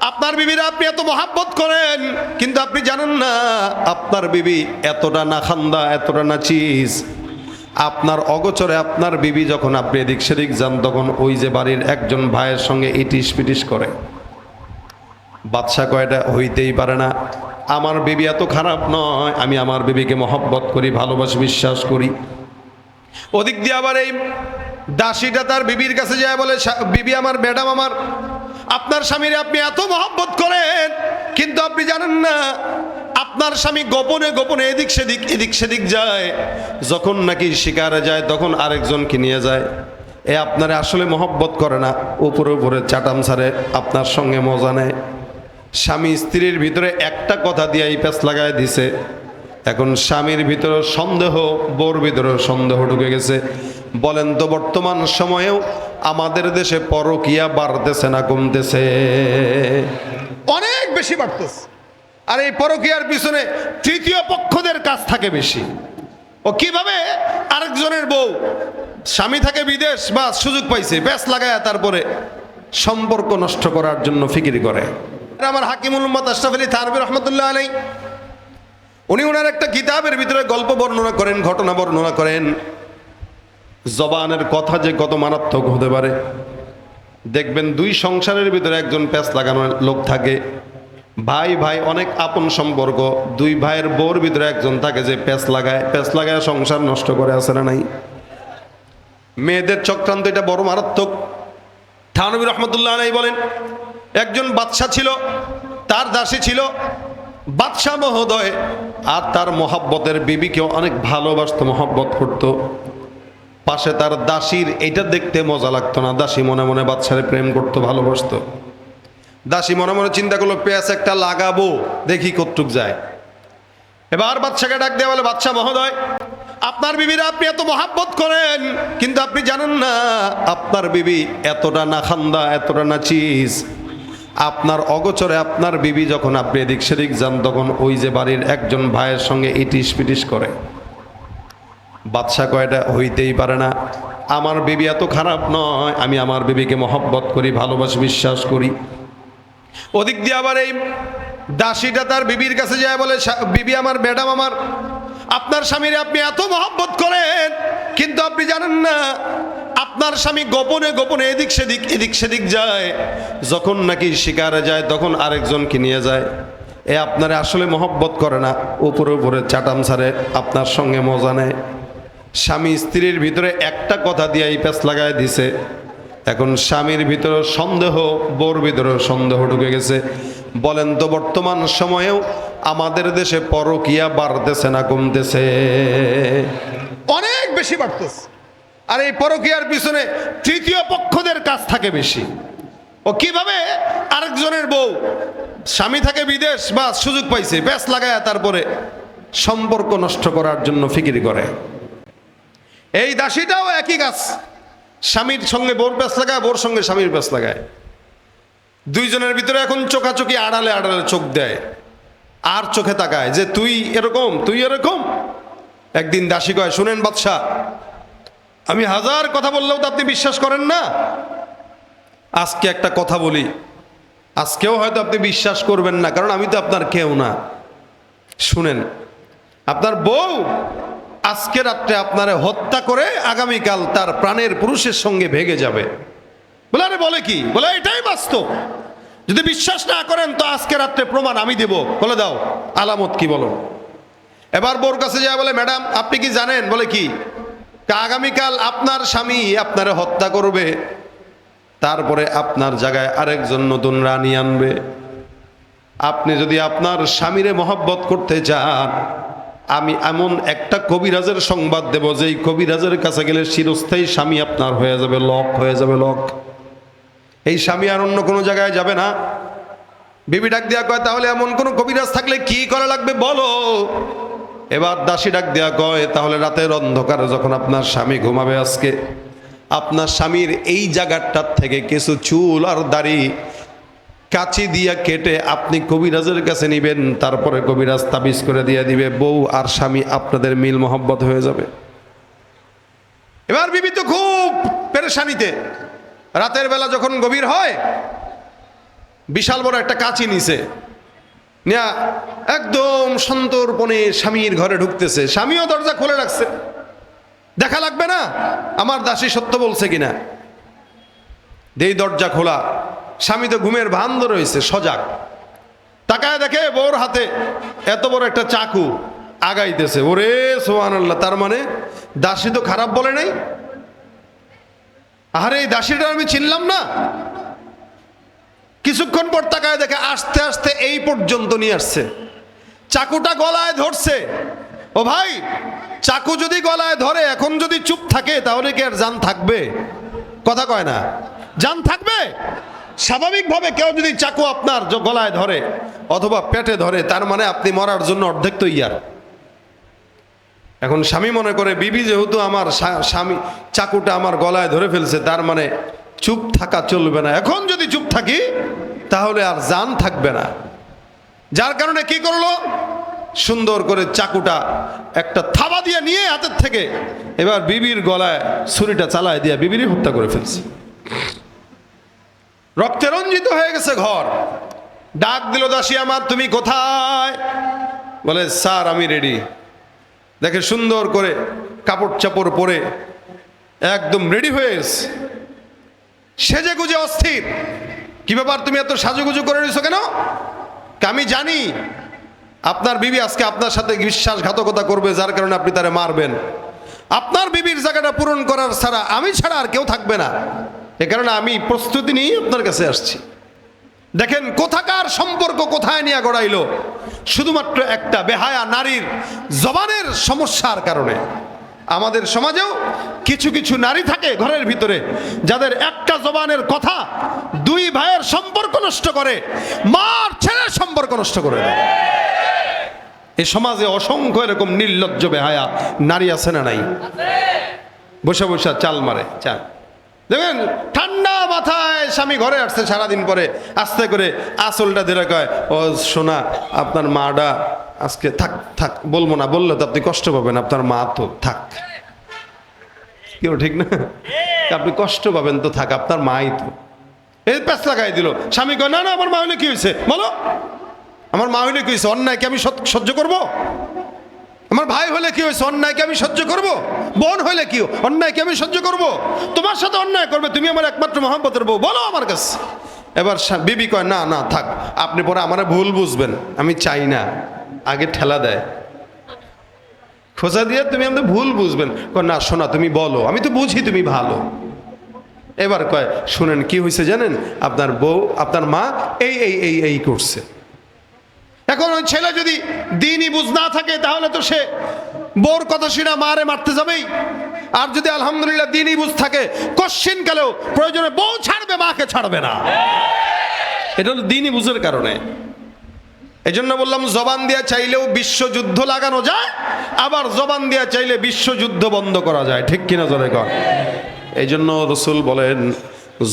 আপনার বিবিরা আপনি এত মহাব্বত করেন, কিন্তু আপনি জানেন না আপনার বিবি এতটা না খান্দা, এতটা না চিজ। আপনার অগোচরে আপনার বিবি যখন আপনি এদিক সেদিক যান, তখন ওই যে বাড়ির একজন ভাইয়ের সঙ্গে ইটিস পিটিস করে। বাদশা কয়টা হইতেই পারে না, আমার বিবি এত খারাপ নয়, আমি আমার বিবিকে মহব্বত করি, ভালোবাসি, বিশ্বাস করি। ওদিক দিয়ে আবার এই দাসীটা তার বিবির কাছে যায়, বলে বিবি আমার, ম্যাডাম আমার, আপনার স্বামীর আপনি এত মহব্বত করেন, কিন্তু আপনি জানেন না আপনার স্বামী গোপনে গোপনে এদিক সেদিক যায়। যখন নাকি শিকারে যায় তখন আরেকজনকে নিয়ে যায়। এ আপনারা আসলে মহব্বত করে না, উপরে উপরে চাটাম ছাড়ে, আপনার সঙ্গে মজা নেয়। স্বামী স্ত্রীর ভিতরে একটা কথা দিয়ে এই প্যাঁচ লাগায় দিছে। এখন স্বামীর ভিতরে সন্দেহ, বোর ভিতরে সন্দেহ ঢুকে গেছে। বলেন তো বর্তমান সময়েও আমাদের দেশে পরকীয়া বাড়তেছে না কমতেছে? অনেক বেশি বাড়তেছে। আর এই পরকীয়ার পিছনে তৃতীয় পক্ষদের কাজ থাকে বেশি। ও কিভাবে আরেকজনের বউ, স্বামী থাকে বিদেশ বা সুযোগ পাইছে, প্যাঁচ লাগায় তারপরে সম্পর্ক নষ্ট করার জন্য ফিকির করে। আমার হাকিমুল উম্মাত আশরাফ আলী থানভী রহমতুল্লাহ আলাইহি, উনি ওনার একটা কিতাবের ভিতরে গল্প বর্ণনা করেন, ঘটনা বর্ণনা করেন। জবানের কথা যে কত মারাত্মক হতে পারে। দেখবেন দুই সংসারের ভিতরে একজন প্যাঁচ লাগানোর লোক থাকে, ভাই ভাই অনেক আপন সম্পর্ক, দুই ভাইয়ের বউর ভিতরে একজন থাকে যে প্যাঁচ লাগায় সংসার নষ্ট করে, আছে না নাই? মেয়েদের চক্রান্ত এটা বড় মারাত্মক। থানভী রহমতুল্লাহ আলাইহি বলেন, একজন বাদশা ছিল, তার দাসী ছিল। বাদশাহ মহোদয় আর তার মহব্বতের বিবিকেও অনেক ভালোবাসত, মহব্বত করত। পাশে তার দাসীর এটা দেখতে মজা লাগতো না। দাসী মনে মনে বাদশারে প্রেম করতো, ভালোবাসতো। দাসী মনে মনে চিন্তা করলো, পেঁয়াজ একটা লাগাবো, দেখি কতটুক যায়। এবার বাদশাকে ডাক দিয়ে বলে, বাদশা মহোদয়, আপনার বিবিরা আপনি এত মহাব্বত করেন, কিন্তু আপনি জানেন না আপনার বিবি এতটা না খান্দা, এতটা না চিজ। আপনার অগোচরে আপনার বিবি যখন আপনি এদিক সেদিক যান, তখন ওই যে বাড়ির একজন ভাইয়ের সঙ্গে ইটিস পিটিস করে। বাদশা কয়টা হইতেই পারে না, আমার বিবি এত খারাপ নয়, আমি আমার বিবিকে মহব্বত করি, ভালোবাসি, বিশ্বাস করি। ওদিক দিয়ে আবার এই দাসীটা তার বিবির কাছে যায়, বলে বিবি আমার, ম্যাডাম আমার, আপনার স্বামীর আপনি এত মহব্বত করেন, কিন্তু আপনি জানেন না আপনার স্বামী গোপনে গোপনে এদিক সেদিক যায়। যখন নাকি শিকারে যায় তখন আরেকজনকে নিয়ে যায়। এ আপনারা আসলে মহব্বত করে না, উপরে উপরে চাটাম ছাড়ে, আপনার সঙ্গে মজা নেয়। স্বামী স্ত্রীর ভিতরে একটা কথা দিয়ে এই প্যাঁচ লাগায় দিছে। এখন স্বামীর ভিতরে সন্দেহ, বোর ভিতরে সন্দেহ ঢুকে গেছে। বলেন তো বর্তমান সময়েও আমাদের দেশে পরকীয়া বাড়তেছে না কমতেছে? অনেক বেশি বাড়তেছে। আর এই পরকীয়ার পিছনে তৃতীয় পক্ষদের কাজ থাকে বেশি। ও কিভাবে আরেকজনের বউ, স্বামী থাকে বিদেশ বা সুযোগ পাইছে, প্যাঁচ লাগায় তারপরে সম্পর্ক নষ্ট করার জন্য ফিকির করে। এই দাসীটাও একই কাজ, স্বামীর সঙ্গে বোর প্যাঁচ লাগায়, বোর সঙ্গে স্বামীর প্যাঁচ লাগায়। দুইজনের ভিতরে এখন চোখাচোখি, আড়ালে আড়ালে চোখ দেয়, আর চোখে তাকায় যে তুই এরকম, তুই এরকম। একদিন দাসী কয়, শুনেন বাদশা, আমি হাজার কথা বললেও তো আপনি বিশ্বাস করেন না। আজকে একটা কথা বলি, আজকেও হয়তো আপনি বিশ্বাস করবেন না, কারণ আমি তো আপনার কেউ না। শুনেন, আপনার বউ আজকে রাত্রে আপনারে হত্যা করে আগামীকাল তার প্রাণের পুরুষের সঙ্গে ভেগে যাবে। বলে, আরে বলে কি? বলে, এটাই বাস্তব। যদি বিশ্বাস না করেন তো আজকে রাত্রে প্রমাণ আমি দেব। বলে, দাও, আলামত কি বলো। এবার বউর কাছে যায়, বলে, ম্যাডাম আপনি কি জানেন? বলে, কি? আগামীকাল আপনার স্বামী আপনারে হত্যা করবে, তারপরে আপনার জায়গায় আরেকজন নতুন রানী আনবে। আপনি যদি আপনার স্বামীরে মহব্বত করতে চান, আমি এমন একটা কবিরাজের সংবাদ দেব, যেই কবিরাজের কাছে গেলে চিরস্থায়ী স্বামী আপনার হয়ে যাবে, লক হয়ে যাবে, লক। এই স্বামী আর অন্য কোনো জায়গায় যাবে না। বিবি ডাক দেয়া কয়, তাহলে এমন কোন কবিরাজ থাকলে কি করা লাগবে বলো। এবার দাসী ডাক দেয়া কয়, তাহলে রাতের অন্ধকারে যখন আপনার স্বামী ঘুমাবে, আজকে আপনার স্বামীর এই জায়গাটার থেকে কিছু চুল আর দাড়ি কাচি দিয়া কেটে আপনি কবিরাজের কাছে নিবেন। তারপরে কবিরাজ তাবিজ করে দিয়ে দিবে, বউ আর স্বামী আপনাদের মিল মহব্বত হয়ে যাবে। এবার বিবি তো খুব পেরেশানিতে। রাতের বেলা যখন গভীর হয়, বিশাল বড় একটা কাঁচি নিছে, নিয়া একদম সন্তর্পণে স্বামীর ঘরে ঢুকতেছে। স্বামীও দরজা খুলে রাখছে, দেখা লাগবে না আমার দাসী সত্য বলছে কিনা। দেই দরজা খোলা, স্বামী তো ঘুমের ভান ধরে রয়েছে, সজাগ। তাকায় দেখে বউর হাতে এত বড় একটা চাকু আগাইতেছে। ওরে সুবহানাল্লাহ, তার মানে দাসী তো খারাপ বলে নাই। আরে এই দাসীটা আমি চিনলাম না। কিছুক্ষণ পর তাকায় দেখে আস্তে আস্তে এই পর্যন্ত নিয়ে আসছে, চাকুটা গলায় ধরছে। ও ভাই, চাকু যদি গলায় ধরে, এখন যদি চুপ থাকে তাহলে কি আর জান থাকবে? কথা কয় না, জান থাকবে? স্বাভাবিকভাবে কেউ যদি চাকু আপনার গলায় ধরে অথবা পেটে ধরে, তার মানে আপনি মরার জন্য অর্ধেক তৈয়ার। এখন স্বামী মনে করে বিবি যেহেতু আমার স্বামী চাকুটা আমার গলায় ধরে ফেলছে, তার মানে চুপ থাকা চলবে না। এখন যদি চুপ থাকি তাহলে আর জান থাকবে না। যার কারণে কি করলো, সুন্দর করে চাকুটা একটা থাবা দিয়ে নিয়ে হাতের থেকে এবার বিবির গলায় ছুরিটা চালায় দিয়ে বিবিরই হত্যা করে ফেলছে। রক্তে রঞ্জিত হয়ে গেছে ঘর। ডাক দিল দাসী আমার, তুমি কোথায়? বলে স্যার আমি রেডি। দেখে সুন্দর করে কাপড় চাপড় পরে একদম রেডি হয়ে গেছে, সেজে গুজে অস্থির। কি ব্যাপার, তুমি এত সাজুগুজু করে নিছো কেন? আমি জানি আপনার বিবি আজকে আপনার সাথে বিশ্বাসঘাতকতা করবে, যার কারণে আপনি তারে মারবেন। আপনার বিবির জায়গাটা পূরণ করার ছাড়া আমি ছাড়া আর কেউ থাকবে না, এ কারণে আমি প্রস্তুতি নিয়ে আপনার কাছে আসছি। দেখেন কোথাকার সম্পর্ক কোথায় নিয়ে গড়াইলো, শুধুমাত্র একটা বেহায়া নারীর জবানের সমস্যার কারণে। আমাদের সমাজেও কিছু কিছু নারী থাকে ঘরের ভিতরে, যাদের একটা জবানের কথা দুই ভাইয়ের সম্পর্ক নষ্ট করে, মার ছেলের সম্পর্ক নষ্ট করে। এই সমাজে অসংখ্য এরকম নির্লজ্জ বেহায়া নারী আছে না নাই? বসে বসে চাল মারে, চাল। দেখবেন ঠান্ডা মাথায় স্বামী ঘরে আসছে সারাদিন পরে, আস্তে করে আসলটা ধরে কয়, ও সোনা আপনার মাটা আজকে থাক থাক, বলবো না, বললে তো আপনি কষ্ট পাবেন, আপনার মা তো থাক। কেউ ঠিক না, আপনি কষ্ট পাবেন তো থাক, আপনার মাই তো। এই প্যাঁচ লাগাই দিল। স্বামী কয়, না না আমার মা হইলে কি হয়েছে বলো, আমার মা হইলে কি হয়েছে, অন্যায় কি আমি সহ্য করব? আমার ভাই হলে কি হয়েছে, অন্যায় কি আমি সহ্য করব? বোন হইলে কি, অন্যায় কি আমি সহ্য করব? তোমার সাথে অন্যায় করবে, তুমি আমার একমাত্র মহব্বতের বউ, বলো আমার কাছে। এবার বিবি কয়, না না থাক, আপনি পরে আমার ভুল বুঝবেন, আমি চাই না। আগে ঠেলা দেয়, খোঁজা দিয়ে তুমি আমাদের ভুল বুঝবেন। কয় না শোনা তুমি বলো, আমি তো বুঝি তুমি ভালো। এবার কয়, শুনেন কি হয়েছে জানেন, আপনার বউ আপনার মা এই এই এই এই করছে। এখন ওই ছেলে যদি দিনই বুঝ না থাকে তাহলে তো সে বউর কথা শুনে মারে মারতে যাবেই। আর যদি আলহামদুলিল্লাহ দিনই বুঝ থাকে, কোশ্চিন কালেও প্রয়োজনে বউ ছাড়বে, মাকে ছাড়বে না। এটা হলো দিনই বুঝের কারণে। এই জন্য বললাম, জবান দিয়া চাইলেও বিশ্বযুদ্ধ লাগানো যায়, আবার জবান দিয়া চাইলে বিশ্বযুদ্ধ বন্ধ করা যায়। ঠিক কিনা জোরে কর? এই জন্য রসুল বলেন,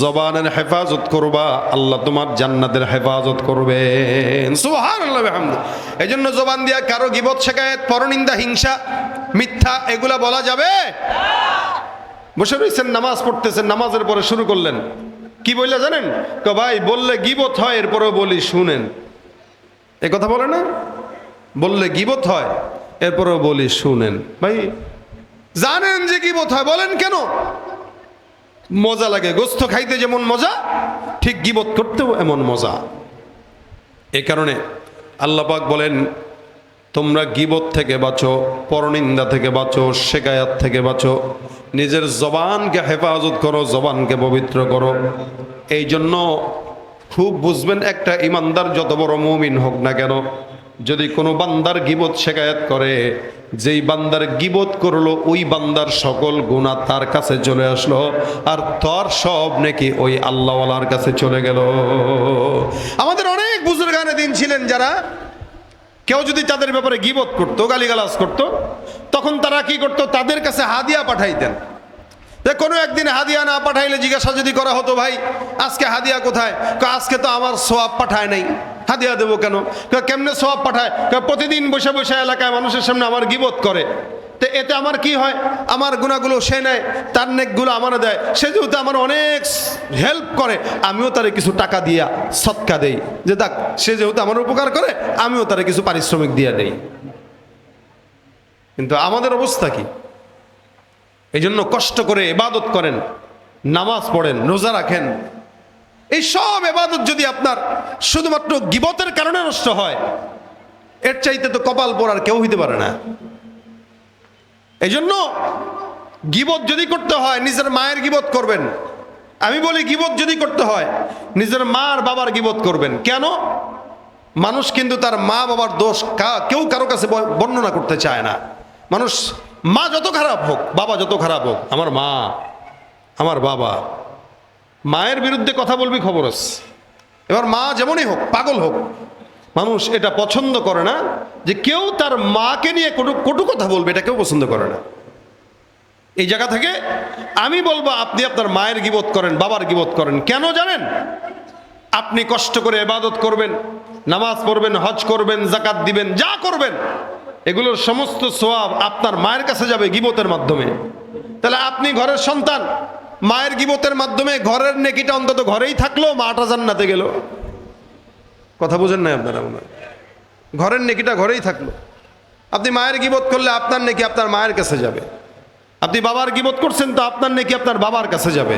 জবানের হেফাজত করবা, আল্লাহ তোমার জান্নাতের হেফাজত করবেন। সুবহানাল্লাহ বিহামদি। এই জন্য জবান দিয়া কারো গীবত, শিকায়েত, পরনিন্দা, হিংসা, মিথ্যা এগুলা বলা যাবে? বসে রয়েছেন, নামাজ পড়তেছেন, নামাজের পরে শুরু করলেন, কি বললে জানেন? ভাই বললে গীবত হয়, এরপরেও বলি শুনেন। এ কথা বলে না, বললে গীবত হয় এরপরেও বলি শুনেন। ভাই জানেন যে গীবত হয়, বলেন কেন? মজা লাগে। গোস্ত খাইতে যেমন মজা, ঠিক গীবত করতেও এমন মজা। এ কারণে আল্লাহ পাক বলেন, তোমরা গীবত থেকে বাঁচো, পরনিন্দা থেকে বাঁচো, শিকায়াত থেকে বাঁচো, নিজের জবানকে হেফাজত করো, জবানকে পবিত্র করো। এই জন্য খুব বুঝবেন, একটা ইমানদার যত বড় মুমিন হোক না কেন, যদি কোনো বান্দার গীবত শিকায়াত করে, যেই বান্দার গীবত করলো ওই বান্দার সকল গুনাহ তার কাছে চলে আসলো, আর তার সব নাকি ওই আল্লাহওয়ালার কাছে চলে গেল। আমাদের অনেক বুজুর্গানে দিন ছিলেন, যারা কেউ যদি তাদের ব্যাপারে গীবত করতো, গালিগালাজ করতো, তখন তারা কি করতো, তাদের কাছে হাদিয়া পাঠাইতেন। কোনো একদিন হাদিয়া না পাঠাইলে জিজ্ঞাসা যদি করা হতো, ভাই আজকে হাদিয়া কোথায়? আজকে তো আমার সোয়াব পাঠায় নাই, হাদিয়া দেবো কেন? কেমনে সোয়াব পাঠায়? প্রতিদিন বসে বসে এলাকায় মানুষের সামনে আমার গীবত করে। তো এতে আমার কি হয়? আমার গুনাহগুলো সে নেয়, তার নেকগুলো আমারে দেয়। সে যেহেতু আমার অনেক হেল্প করে, আমিও তারে কিছু টাকা দিয়া সদকা দেই, যে দেখ সে যেহেতু আমার উপকার করে, আমিও তারে কিছু পারিশ্রমিক দিয়া দেই। কিন্তু আমাদের অবস্থা কি? এই জন্য কষ্ট করে ইবাদত করেন, নামাজ পড়েন, রোজা রাখেন। এই সব ইবাদত যদি আপনার শুধুমাত্র গীবতের কারণে নষ্ট হয়, এর চাইতে তো কপাল পোড়ার কেউ হইতে পারে না। এই জন্য গীবত যদি করতে হয়, নিজের মায়ের গীবত করবেন। আমি বলি গীবত যদি করতে হয়, নিজের মা আর বাবার গীবত করবেন। কেন? মানুষ কিন্তু তার মা বাবার দোষ কেউ কারো কাছে বর্ণনা করতে চায় না। মানুষ মা যত খারাপ হোক, বাবা যত খারাপ হোক, আমার মা, আমার বাবা, মায়ের বিরুদ্ধে কথা বলবি খবর আছে। এবার মা যেমনই হোক, পাগল হোক, মানুষ এটা পছন্দ করে না যে কেউ তার মাকে নিয়ে কটু কথা বলবে, এটা কেউ পছন্দ করে না। এই জায়গা থেকে আমি বলবো, আপনি আপনার মায়ের গীবত করেন, বাবার গীবত করেন। কেন জানেন? আপনি কষ্ট করে ইবাদত করবেন, নামাজ পড়বেন, হজ করবেন, যাকাত দিবেন, যা করবেন, এগুলোর সমস্ত সওয়াব আপনার মায়ের কাছে যাবে গীবতের মাধ্যমে। তাহলে আপনি ঘরের সন্তান, মায়ের গীবতের মাধ্যমে ঘরের নেকিটা অন্তত ঘরেই থাকলো, মাটা জান্নাতে গেল। কথা বুঝেন নাই আপনারা? ঘরের নেকিটা ঘরেই থাকলো। আপনি মায়ের গীবত করলে আপনার নেকি আপনার মায়ের কাছে যাবে। আপনি বাবার গীবত করছেন, তো আপনার নেকি আপনার বাবার কাছে যাবে।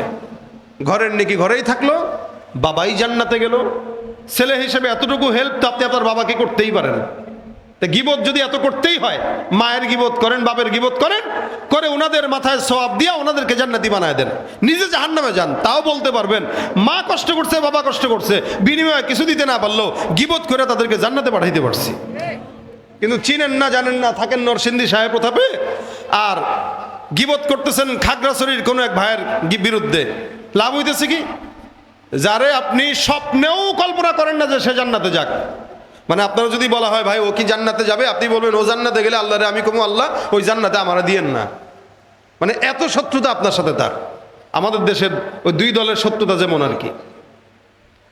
ঘরের নেকি ঘরেই থাকলো, বাবাই জান্নাতে গেল। ছেলে হিসেবে এতটুকু হেল্প তো আপনি আপনার বাবাকে করতেই পারেন। তা গীবত যদি এত করতেই হয়, মায়ের গীবত করেন, বাপের গীবত করেন, করে ওনাদের মাথায় সওয়াব দিয়া ওনাদেরকে জান্নাতি বানায় দেন। নিজে জাহান্নামে যান, তাও বলতে পারবেন মা কষ্ট করছে, বাবা কষ্ট করছে, বিনিময়ে কিছু দিতে না পারলেও গীবত করে তাদেরকে জান্নাতে পাঠাইতে পারছি। কিন্তু চিনেন না, জানেন না, থাকেন নরসিংদী সাহেব প্রতাপে, আর গীবত করতেছেন খাগড়াছড়ির কোনো এক ভাইয়ের বিরুদ্ধে। লাভ হইতেছে কি? যারে আপনি স্বপ্নেও কল্পনা করেন না যে সে জান্নাতে যাক। মানে আপনারা যদি বলা হয় ভাই ও কি জান্নাতে যাবে, আপনি বলবেন ও জান্নাতে গেলে আল্লাহরে আমি কমু, আল্লাহ ওই জান্নাতে আমারা দিয়েন না। মানে এত শত্রুতা আপনার সাথে তার। আমাদের দেশের ওই দুই দলের শত্রুতা যেমন আর কি,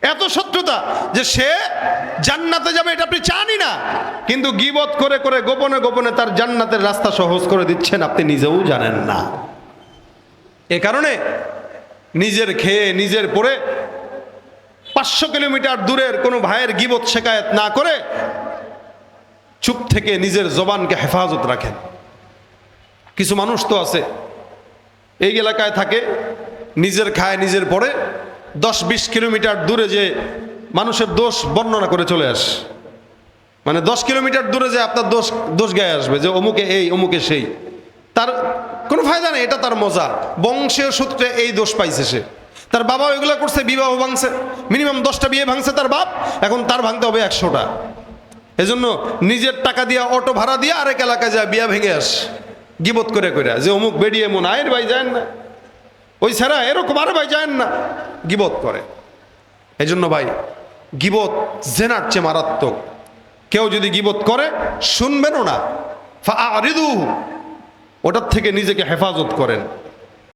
এত শত্রুতা যে সে জান্নাতে যাবে এটা আপনি চানই না, কিন্তু গীবত করে করে গোপনে গোপনে তার জান্নাতের রাস্তা সহজ করে দিচ্ছেন, আপনি নিজেও জানেন না। এ কারণে নিজের খেয়ে নিজের পরে 500 কিলোমিটার দূরের কোনো ভাইয়ের গীবত শেকায়েত না করে চুপ থেকে নিজের জবানকে হেফাজত রাখেন। কিছু মানুষ তো আছে এই এলাকায় থাকে, নিজের খায় নিজের পরে, 10-20 কিলোমিটার দূরে যে মানুষের দোষ বর্ণনা করে চলে আসে। মানে 10 কিলোমিটার দূরে যে আপনার দোষ গায়ে আসবে যে অমুকে এই, অমুকে সেই। তার কোনো ফায়দা নেই, এটা তার মজা। বংশীয় সূত্রে এই দোষ পাইছে সে। তার বাবা ওইগুলো করছে, বিবাহ ভাঙছে, মিনিমাম 10টা বিয়ে ভাঙছে তার বাপ, এখন তার ভাঙতে হবে 100টা। এজন্য নিজের টাকা দিয়া অটো ভাড়া দিয়ে আরেক এলাকায় যায় বিয়া ভেঙে আস, গীবত করে করে যে অমুক বেড়ি এমন, আয়ের ভাই যায় না, ওই ছাড়া এরকম আরে ভাই যায় না, গীবত করে। এজন্য ভাই গীবত জেনার চেয়ে মারাত্মক। কেউ যদি গীবত করে শুনবেনও না, ফাআরিদুহু, ওটার থেকে নিজেকে হেফাজত করেন।